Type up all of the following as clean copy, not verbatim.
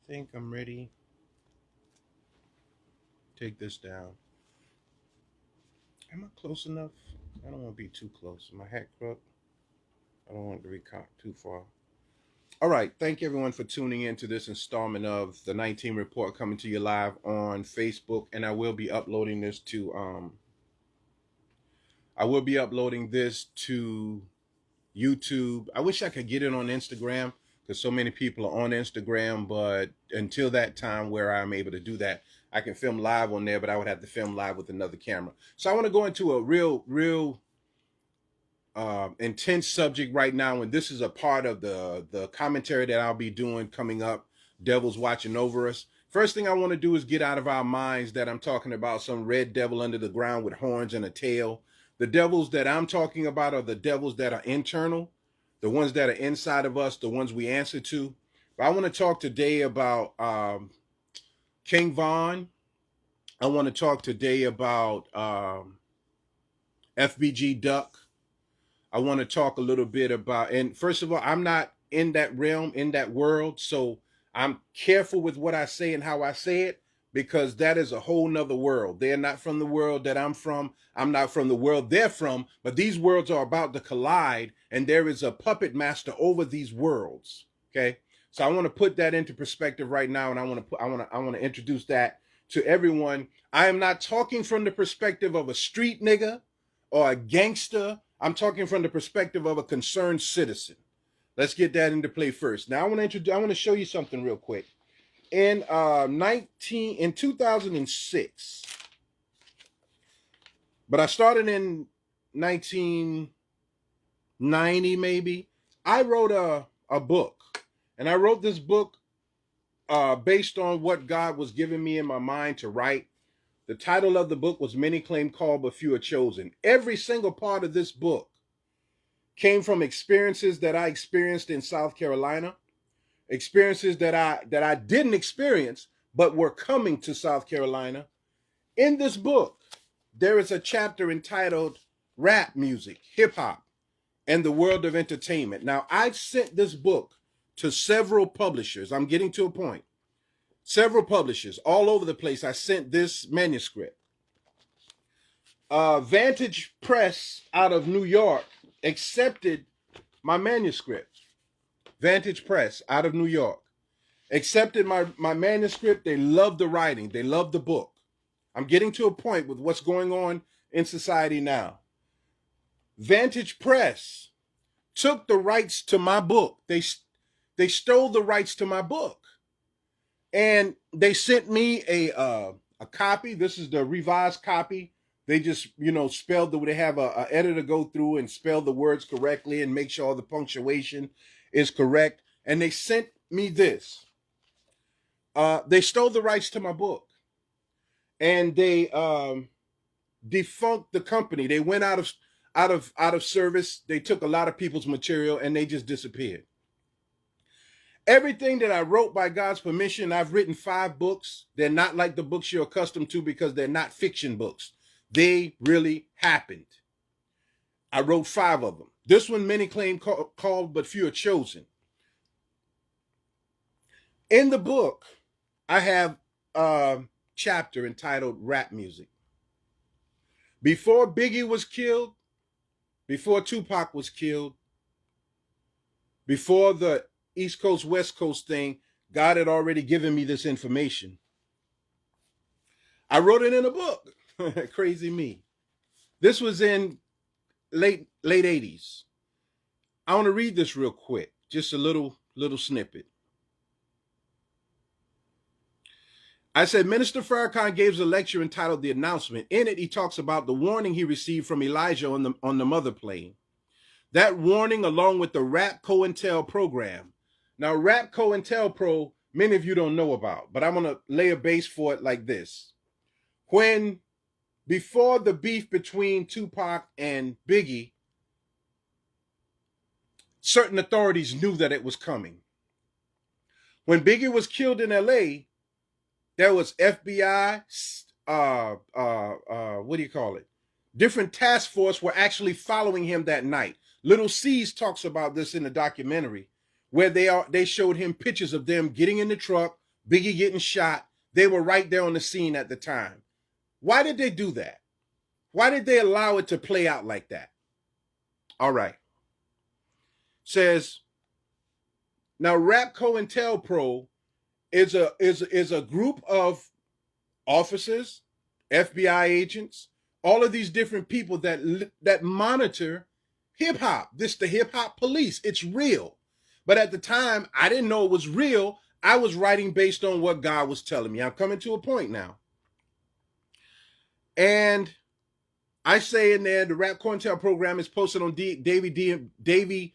think I'm ready. Take this down. Am I close enough? I don't want to be too close. My hat crook. I don't want it to be too far. All right. Thank you everyone for tuning in to this installment of the 19 Report, coming to you live on Facebook, and I will be uploading this to YouTube. I wish I could get it on Instagram because so many people are on Instagram, but until that time where I'm able to do that, I can film live on there, but I would have to film live with another camera. So I want to go into a real intense subject right now, and this is a part of the commentary that I'll be doing coming up. Devil's watching over us. First thing I want to do is get out of our minds that I'm talking about some red devil under the ground with horns and a tail. The devils that I'm talking about are the devils that are internal, the ones that are inside of us, the ones we answer to. But I want to talk today about King Von. I want to talk today about FBG Duck. I want to talk a little bit about, and first of all, I'm not in that realm, in that world, so I'm careful with what I say and how I say it, because that is a whole nother world. They're not from the world that I'm from. I'm not from the world they're from, but these worlds are about to collide, and there is a puppet master over these worlds. Okay, so I want to put that into perspective right now, and I want to introduce that to everyone. I am not talking from the perspective of a street nigga or a gangster. I'm talking from the perspective of a concerned citizen. Let's get that into play first. Now I want to show you something real quick. In 2006, but I started in 1990 maybe. I wrote a book, and I wrote this book based on what God was giving me in my mind to write. The title of the book was Many Claim Called, But Few Are Chosen. Every single part of this book came from experiences that I experienced in South Carolina, experiences that I didn't experience, but were coming to South Carolina. In this book, there is a chapter entitled Rap Music, Hip Hop, and the World of Entertainment. Now, I've sent this book to several publishers. I'm getting to a point. Several publishers all over the place. I sent this manuscript. Vantage Press out of New York accepted my manuscript. Vantage Press out of New York accepted my manuscript. They loved the writing. They loved the book. I'm getting to a point with what's going on in society now. Vantage Press took the rights to my book. They stole the rights to my book. And they sent me a copy. This is the revised copy. They just, spelled they have a editor go through and spell the words correctly and make sure all the punctuation is correct. And they sent me this. They stole the rights to my book, and they defunct the company. They went out of service. They took a lot of people's material and they just disappeared. Everything that I wrote by God's permission, I've written 5 books. They're not like the books you're accustomed to because they're not fiction books. They really happened. I wrote 5 of them. This one, Many Claim Called, But Few Are Chosen. In the book, I have a chapter entitled Rap Music. Before Biggie was killed, before Tupac was killed, before the East Coast, West Coast thing, God had already given me this information. I wrote it in a book. Crazy me. This was in late 80s. I want to read this real quick. Just a little snippet. I said, Minister Farrakhan gave a lecture entitled The Announcement. In it, he talks about the warning he received from Elijah on the mother plane. That warning, along with the Rap COINTEL program. Now, Rap COINTELPRO, many of you don't know about, but I'm going to lay a base for it like this. Before the beef between Tupac and Biggie, certain authorities knew that it was coming. When Biggie was killed in LA, there was FBI, different task force were actually following him that night. Little C's talks about this in the documentary, where they showed him pictures of them getting in the truck, Biggie getting shot. They were right there on the scene at the time. Why did they do that? Why did they allow it to play out like that? All right. Says, now Rap COINTELPRO is a group of officers, FBI agents, all of these different people that monitor hip hop. This the hip hop police. It's real. But at the time, I didn't know it was real. I was writing based on what God was telling me. I'm coming to a point now. And I say in there, the Rap COINTEL program is posted on davyd.com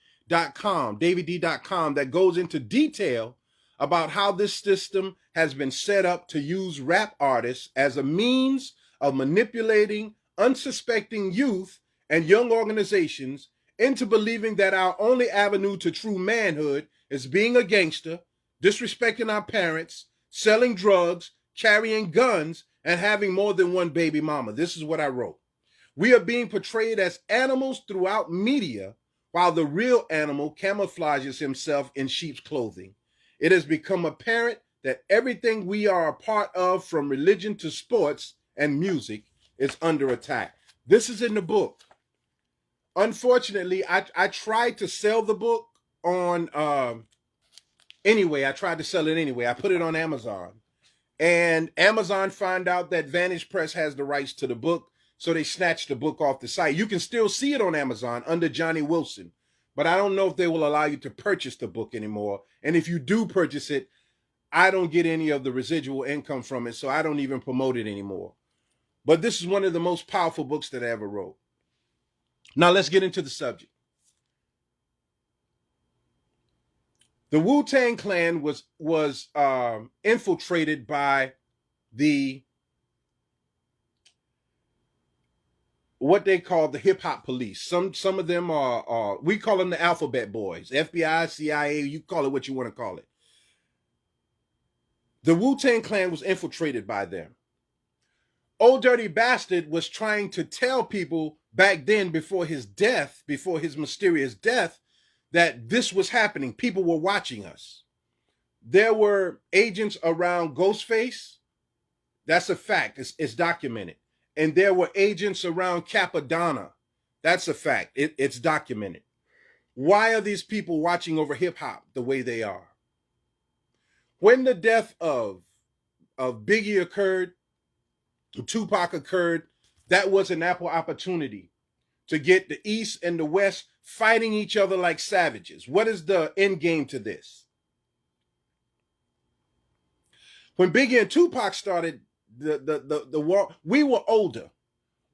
that goes into detail about how this system has been set up to use rap artists as a means of manipulating unsuspecting youth and young organizations into believing that our only avenue to true manhood is being a gangster, disrespecting our parents, selling drugs, carrying guns, and having more than one baby mama. This is what I wrote. We are being portrayed as animals throughout media, while the real animal camouflages himself in sheep's clothing. It has become apparent that everything we are a part of, from religion to sports and music, is under attack. This is in the book. Unfortunately, I tried to sell the book on, anyway, I tried to sell it anyway. I put it on Amazon. And Amazon found out that Vantage Press has the rights to the book, so they snatched the book off the site. You can still see it on Amazon under Johnny Wilson, but I don't know if they will allow you to purchase the book anymore. And if you do purchase it, I don't get any of the residual income from it, so I don't even promote it anymore. But this is one of the most powerful books that I ever wrote. Now let's get into the subject. The Wu-Tang Clan was infiltrated by what they call the hip hop police. Some of them are we call them the alphabet boys, FBI, CIA, you call it what you want to call it. The Wu-Tang Clan was infiltrated by them. Old Dirty Bastard was trying to tell people back then, before his death, before his mysterious death, that this was happening. People were watching us. There were agents around Ghostface. That's a fact. It's documented. And there were agents around Capadonna. That's a fact. It's documented. Why are these people watching over hip hop the way they are? When the death of Biggie occurred, Tupac occurred, that was an ample opportunity to get the East and the West fighting each other like savages. What is the end game to this? When Biggie and Tupac started the war, we were older.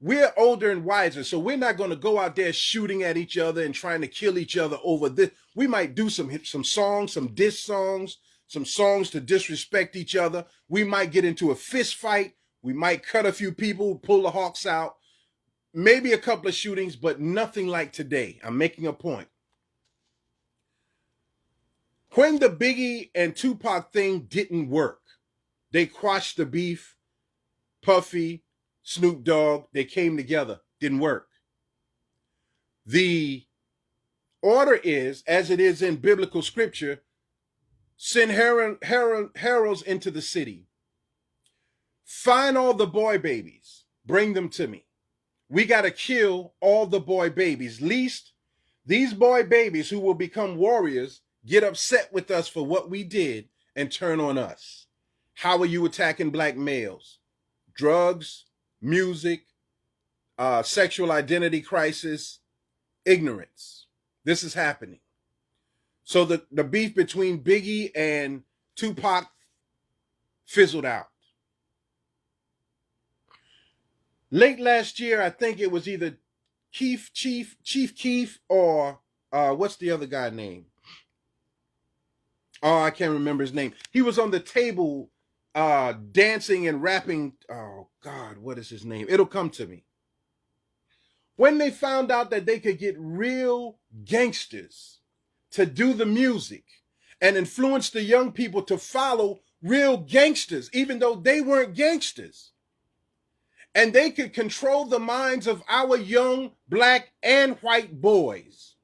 We're older and wiser, so we're not going to go out there shooting at each other and trying to kill each other over this. We might do some songs, some diss songs, some songs to disrespect each other. We might get into a fist fight. We might cut a few people, pull the hawks out. Maybe a couple of shootings, but nothing like today. I'm making a point. When the Biggie and Tupac thing didn't work, they quashed the beef. Puffy, Snoop Dogg, they came together. Didn't work. The order is, as it is in biblical scripture, send heralds into the city. Find all the boy babies. Bring them to me. We got to kill all the boy babies. Least these boy babies who will become warriors get upset with us for what we did and turn on us. How are you attacking black males? Drugs, music, sexual identity crisis, ignorance. This is happening. So the beef between Biggie and Tupac fizzled out. Late last year, I think it was either Chief Keef or what's the other guy name? Oh, I can't remember his name. He was on the table dancing and rapping. Oh God, what is his name? It'll come to me. When they found out that they could get real gangsters to do the music and influence the young people to follow real gangsters, even though they weren't gangsters, and they could control the minds of our young black and white boys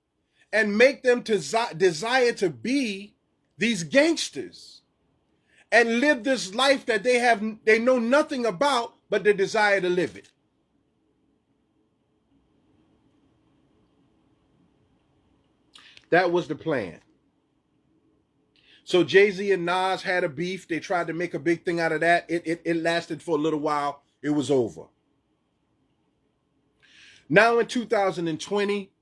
and make them desire to be these gangsters. and live this life that they know nothing about but the desire to live it. That was the plan. So Jay-Z and Nas had a beef. They tried to make a big thing out of that. It lasted for a little while. It was over. Now in 2020,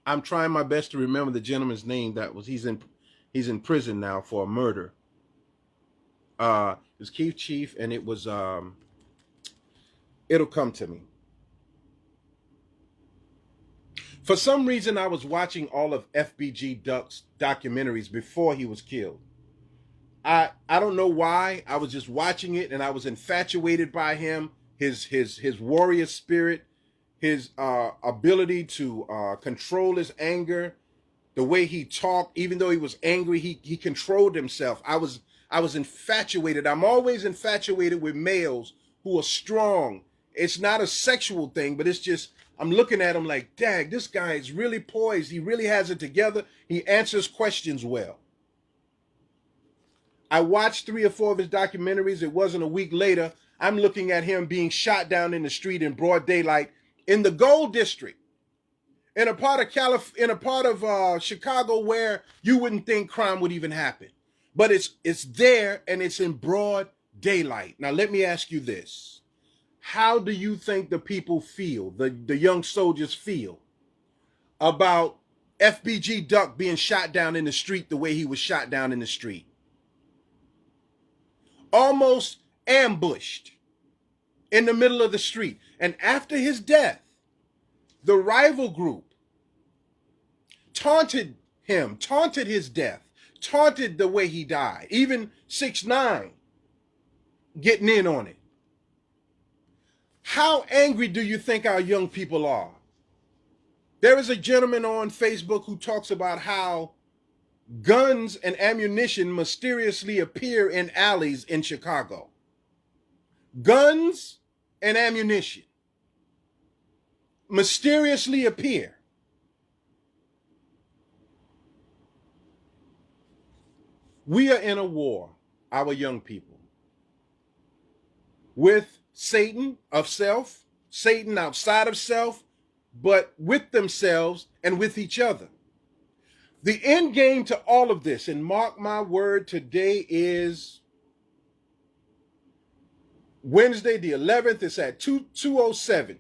I'm trying my best to remember the gentleman's name. He's in prison now for a murder. It was Keith Chief, and it was it'll come to me. For some reason, I was watching all of FBG Duck's documentaries before he was killed. I don't know why. I was just watching it, and I was infatuated by him, his warrior spirit, his ability to control his anger, the way he talked. Even though he was angry, he controlled himself. I was infatuated. I'm always infatuated with males who are strong. It's not a sexual thing, but it's just, I'm looking at him like, dang, this guy is really poised. He really has it together. He answers questions well. I watched 3 or 4 of his documentaries. It wasn't a week later, I'm looking at him being shot down in the street in broad daylight in the Gold District, in a part of Chicago where you wouldn't think crime would even happen. But it's there, and it's in broad daylight. Now, let me ask you this. How do you think the people feel, the young soldiers feel, about FBG Duck being shot down in the street the way he was shot down in the street? Almost ambushed in the middle of the street. And after his death, the rival group taunted him, taunted his death, taunted the way he died. Even 6ix9ine getting in on it. How angry do you think our young people are? There is a gentleman on Facebook who talks about how guns and ammunition mysteriously appear in alleys in Chicago. Guns and ammunition mysteriously appear. We are in a war, our young people, with Satan of self, Satan outside of self, but with themselves and with each other. The end game to all of this, and mark my word, today is Wednesday the 11th. It's at 2:07.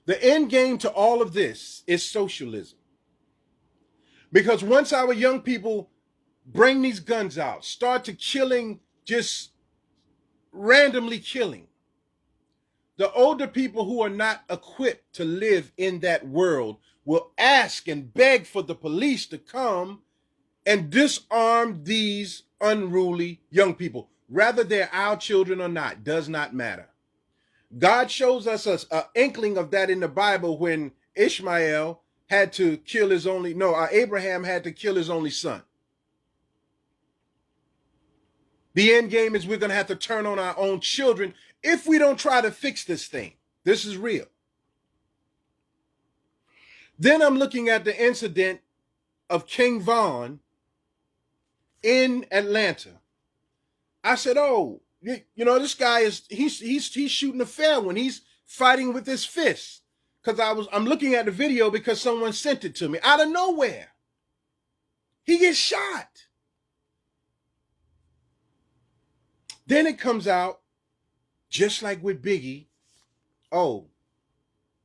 The end game to all of this is socialism. Because once our young people bring these guns out, start to killing, just randomly killing, the older people who are not equipped to live in that world will ask and beg for the police to come and disarm these unruly young people. Whether they're our children or not, does not matter. God shows us an inkling of that in the Bible when Abraham had to kill his only son. The end game is we're going to have to turn on our own children if we don't try to fix this thing. This is real. Then I'm looking at the incident of King Von in Atlanta. I said, oh, you know, this guy he's shooting a fair one. He's fighting with his fists. Because I'm looking at the video because someone sent it to me out of nowhere. He gets shot. Then it comes out, just like with Biggie, oh,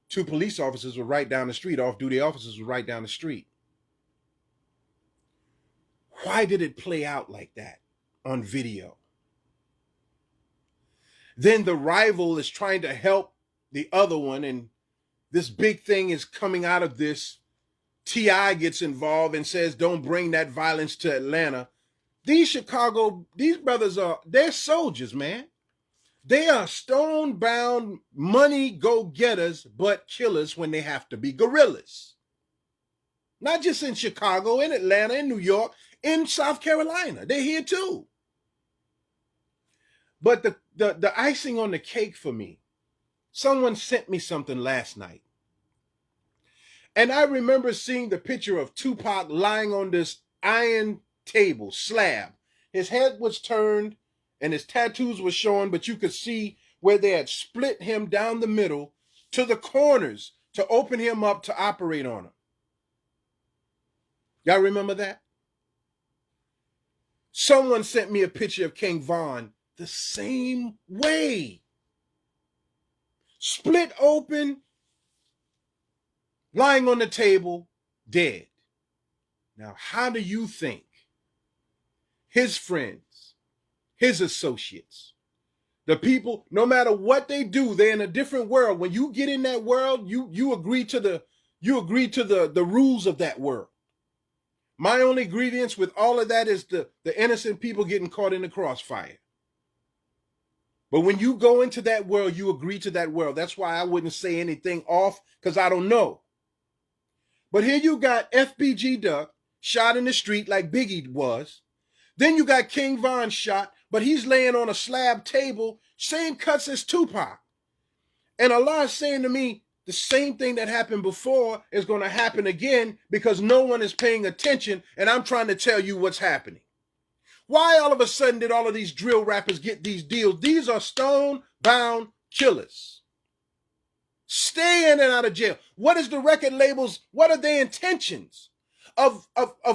2 police officers were right down the street, off-duty officers were right down the street. Why did it play out like that on video? Then the rival is trying to help the other one, and this big thing is coming out of this. T.I. gets involved and says, don't bring that violence to Atlanta. These brothers they're soldiers, man. They are stone-bound money go-getters, but killers when they have to be. Guerrillas. Not just in Chicago, in Atlanta, in New York, in South Carolina. They're here too. But the icing on the cake for me, someone sent me something last night. And I remember seeing the picture of Tupac lying on this iron table, slab. His head was turned and his tattoos were showing, but you could see where they had split him down the middle to the corners to open him up to operate on him. Y'all remember that? Someone sent me a picture of King Von the same way. Split open, lying on the table, dead. Now, how do you think his friends, his associates, the people, no matter what they do, they're in a different world. When you get in that world, you agree to the rules of that world. My only grievance with all of that is the innocent people getting caught in the crossfire. But when you go into that world, you agree to that world. That's why I wouldn't say anything off, because I don't know. But here you got FBG Duck shot in the street like Biggie was. Then you got King Von shot, but he's laying on a slab table, same cuts as Tupac. And Allah is saying to me, the same thing that happened before is going to happen again because no one is paying attention, and I'm trying to tell you what's happening. Why all of a sudden did all of these drill rappers get these deals? These are stone-bound killers. Stay in and out of jail. What is the record labels? What are their intentions of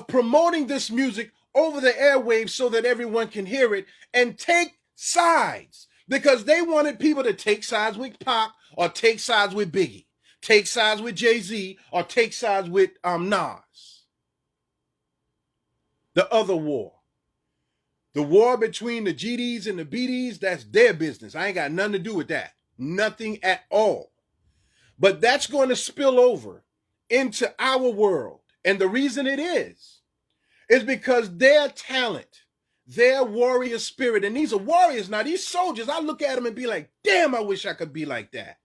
promoting this music over the airwaves so that everyone can hear it and take sides? Because they wanted people to take sides with Pac or take sides with Biggie, take sides with Jay-Z or take sides with Nas. The other war. The war between the GDs and the BDs, that's their business. I ain't got nothing to do with that. Nothing at all. But that's going to spill over into our world. And the reason it is because their talent, their warrior spirit, and these are warriors now, these soldiers, I look at them and be like, damn, I wish I could be like that.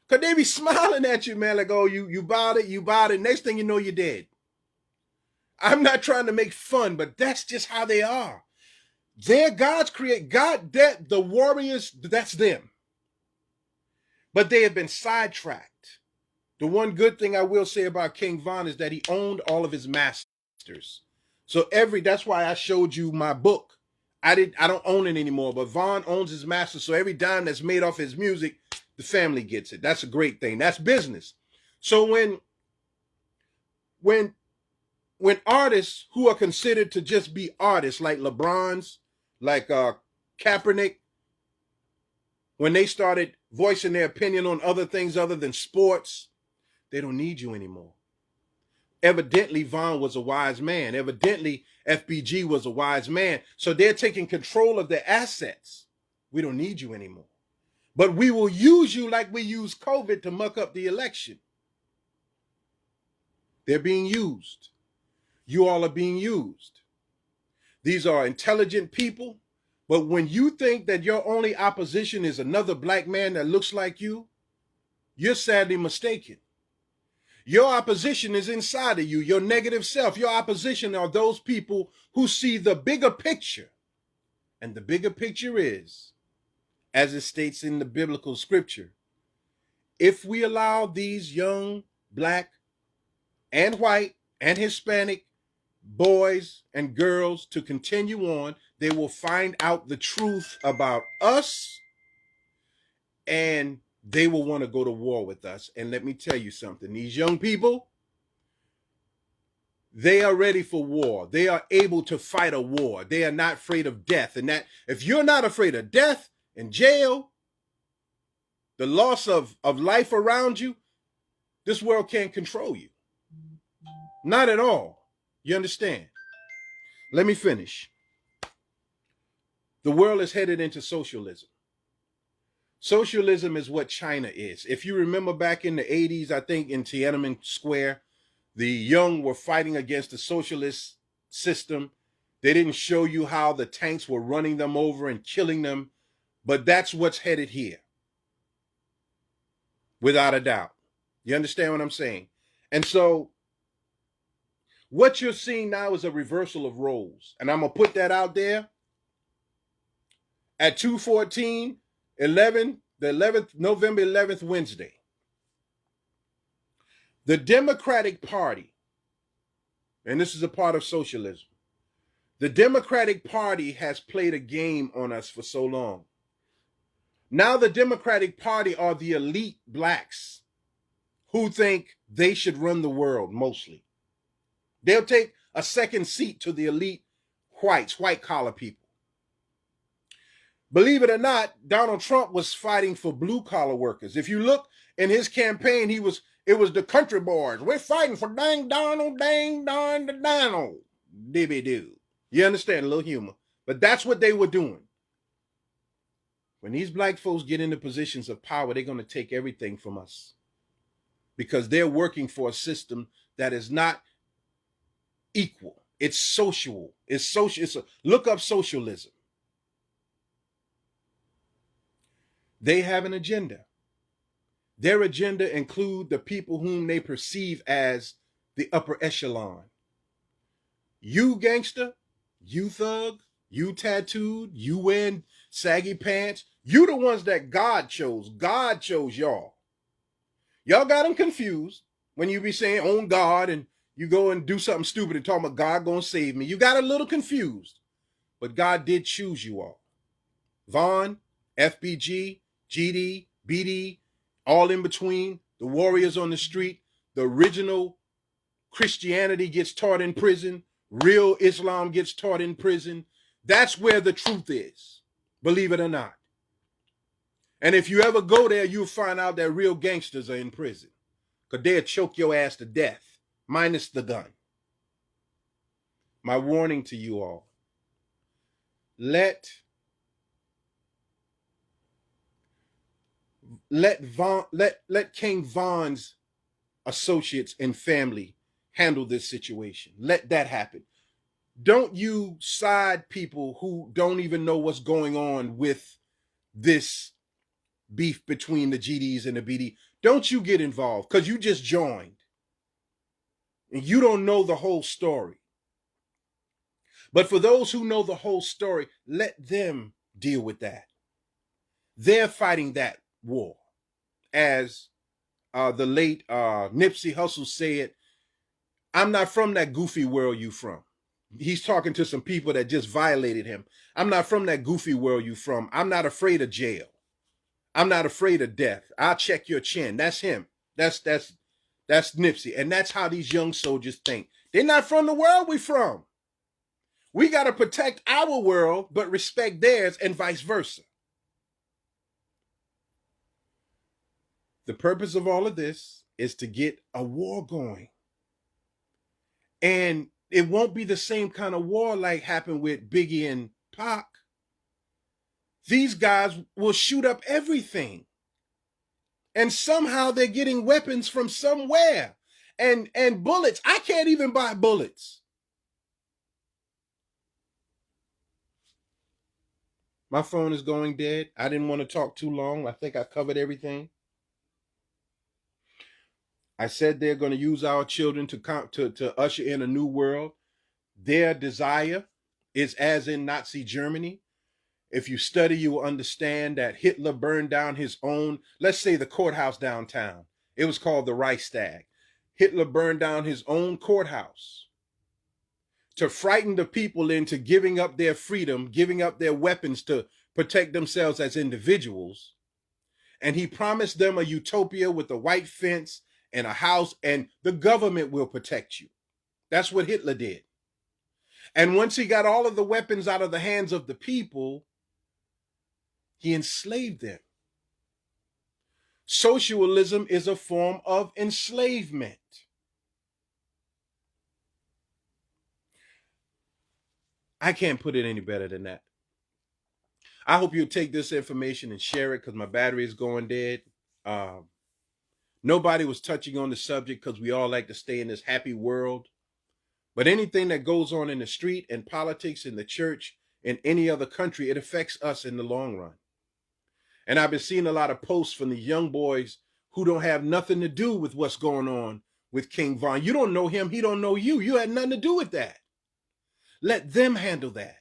Because they be smiling at you, man, like, oh, you bought it. Next thing you know, you're dead. I'm not trying to make fun, but that's just how they are. Their gods create, the warriors, that's them. But they have been sidetracked. The one good thing I will say about King Von is that he owned all of his masters. So that's why I showed you my book. I don't own it anymore, but Von owns his masters. So every dime that's made off his music, the family gets it. That's a great thing. That's business. So when artists who are considered to just be artists, like LeBron's, like Kaepernick, when they started voicing their opinion on other things other than sports, they don't need you anymore. Evidently, Von was a wise man. Evidently, FBG was a wise man. So they're taking control of their assets. We don't need you anymore. But we will use you like we used COVID to muck up the election. They're being used. You all are being used. These are intelligent people. But when you think that your only opposition is another black man that looks like you, you're sadly mistaken. Your opposition is inside of you, your negative self. Your opposition are those people who see the bigger picture. And the bigger picture is, as it states in the biblical scripture, if we allow these young black and white and Hispanic boys and girls to continue on, they will find out the truth about us and they will want to go to war with us. And let me tell you something, these young people, they are ready for war. They are able to fight a war. They are not afraid of death. And that if you're not afraid of death and jail, the loss of life around you, this world can't control you. Not at all. You understand? Let me finish. The world is headed into socialism. Socialism is what China is. If you remember back in the 80s, I think in Tiananmen Square, the young were fighting against the socialist system. They didn't show you how the tanks were running them over and killing them, but that's what's headed here. Without a doubt. You understand what I'm saying? And so what you're seeing now is a reversal of roles. And I'm going to put that out there at 2:14, November 11th, Wednesday. The Democratic Party, and this is a part of socialism, The Democratic Party has played a game on us for so long. Now the Democratic Party are the elite blacks who think they should run the world mostly. They'll take a second seat to the elite whites, white collar people. Believe it or not, Donald Trump was fighting for blue collar workers. If you look in his campaign, it was the country boys. We're fighting for dang Donald, dang darn the Donald. Dibby do. You understand? A little humor. But that's what they were doing. When these black folks get into positions of power, they're going to take everything from us because they're working for a system that is not equal. It's social. It's social. Look up socialism. They have an agenda. Their agenda include the people whom they perceive as the upper echelon. You gangster, you thug, you tattooed, you wearing saggy pants, you the ones that God chose. God chose y'all. Y'all got them confused when you be saying on God and you go and do something stupid and talk about God gonna save me. You got a little confused, but God did choose you all. Vaughn, FBG, GD, BD, all in between, the warriors on the street, the original Christianity gets taught in prison, real Islam gets taught in prison. That's where the truth is, believe it or not. And if you ever go there, you'll find out that real gangsters are in prison because they'll choke your ass to death, minus the gun. My warning to you all, let King Von's associates and family handle this situation. Let that happen. Don't you side people who don't even know what's going on with this beef between the GDs and the BD. Don't you get involved because you just joined and you don't know the whole story. But for those who know the whole story, let them deal with that. They're fighting that war. As the late Nipsey Hussle said, I'm not from that goofy world you from. He's talking to some people that just violated him. I'm not from that goofy world you from. I'm not afraid of jail. I'm not afraid of death. I'll check your chin. That's him. That's Nipsey. And that's how these young soldiers think. They're not from the world we from. We got to protect our world, but respect theirs and vice versa. The purpose of all of this is to get a war going. And it won't be the same kind of war like happened with Biggie and Pac. These guys will shoot up everything. And somehow they're getting weapons from somewhere. And bullets. I can't even buy bullets. My phone is going dead. I didn't want to talk too long. I think I covered everything. I said they're going to use our children to usher in a new world. Their desire is as in Nazi Germany. If you study, you will understand that Hitler burned down his own, let's say the courthouse downtown. It was called the Reichstag. Hitler burned down his own courthouse to frighten the people into giving up their freedom, giving up their weapons to protect themselves as individuals. And he promised them a utopia with a white fence and a house, and the government will protect you. That's what Hitler did. And once he got all of the weapons out of the hands of the people, he enslaved them. Socialism is a form of enslavement. I can't put it any better than that. I hope you'll take this information and share it because my battery is going dead. Nobody was touching on the subject because we all like to stay in this happy world. But anything that goes on in the street and politics in the church in any other country, it affects us in the long run. And I've been seeing a lot of posts from the young boys who don't have nothing to do with what's going on with King Von. You don't know him. He don't know you. You had nothing to do with that. Let them handle that.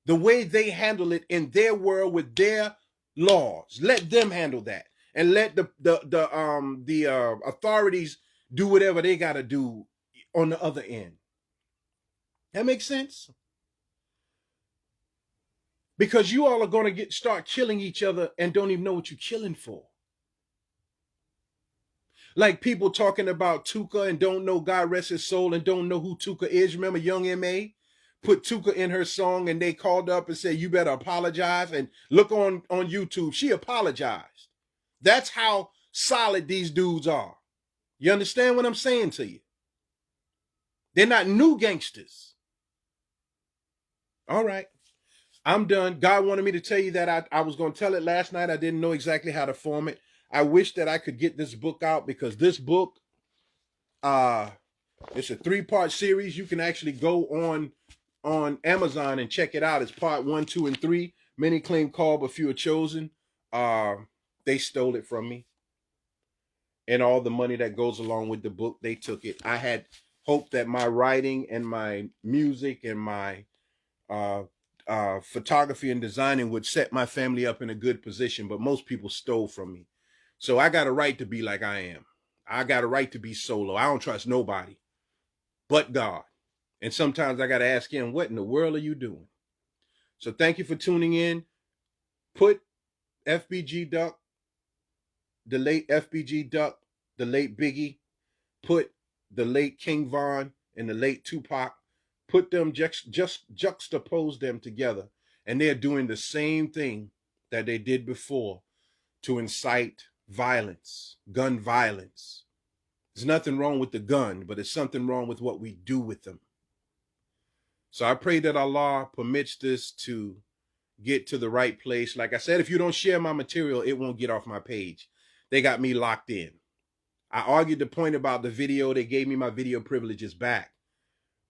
The way they handle it in their world with their laws. Let them handle that. And let the authorities do whatever they got to do on the other end. That makes sense? Because you all are going to start killing each other and don't even know what you're killing for. Like people talking about Tuka and don't know, God rest his soul, and don't know who Tuka is. Remember Young M.A. put Tuka in her song and they called up and said, you better apologize. And look on YouTube, she apologized. That's how solid these dudes are. You understand what I'm saying to you? They're not new gangsters. All right. I'm done. God wanted me to tell you that I was going to tell it last night. I didn't know exactly how to form it. I wish that I could get this book out, because this book, it's a 3-part series. You can actually go on Amazon and check it out. It's part 1, 2, and 3. Many claim called, but few are chosen. They stole it from me. And all the money that goes along with the book, they took it. I had hoped that my writing and my music and my photography and designing would set my family up in a good position, but most people stole from me. So I got a right to be like I am. I got a right to be solo. I don't trust nobody but God. And sometimes I got to ask him, what in the world are you doing? So thank you for tuning in. Put FBG Duck, the late FBG Duck, the late Biggie, put the late King Von and the late Tupac, put them, just juxtapose them together, and they're doing the same thing that they did before to incite violence, gun violence. There's nothing wrong with the gun, but there's something wrong with what we do with them. So I pray that Allah permits this to get to the right place. Like I said, if you don't share my material, it won't get off my page. They got me locked in. I argued the point about the video. They gave me my video privileges back,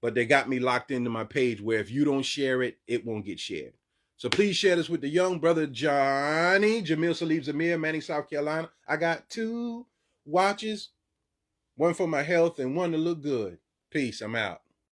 but they got me locked into my page where if you don't share it, it won't get shared. So please share this with the young brother Johnny, Jamil Salib Zamir, Manning, South Carolina. I got 2 watches, one for my health and one to look good. Peace. I'm out.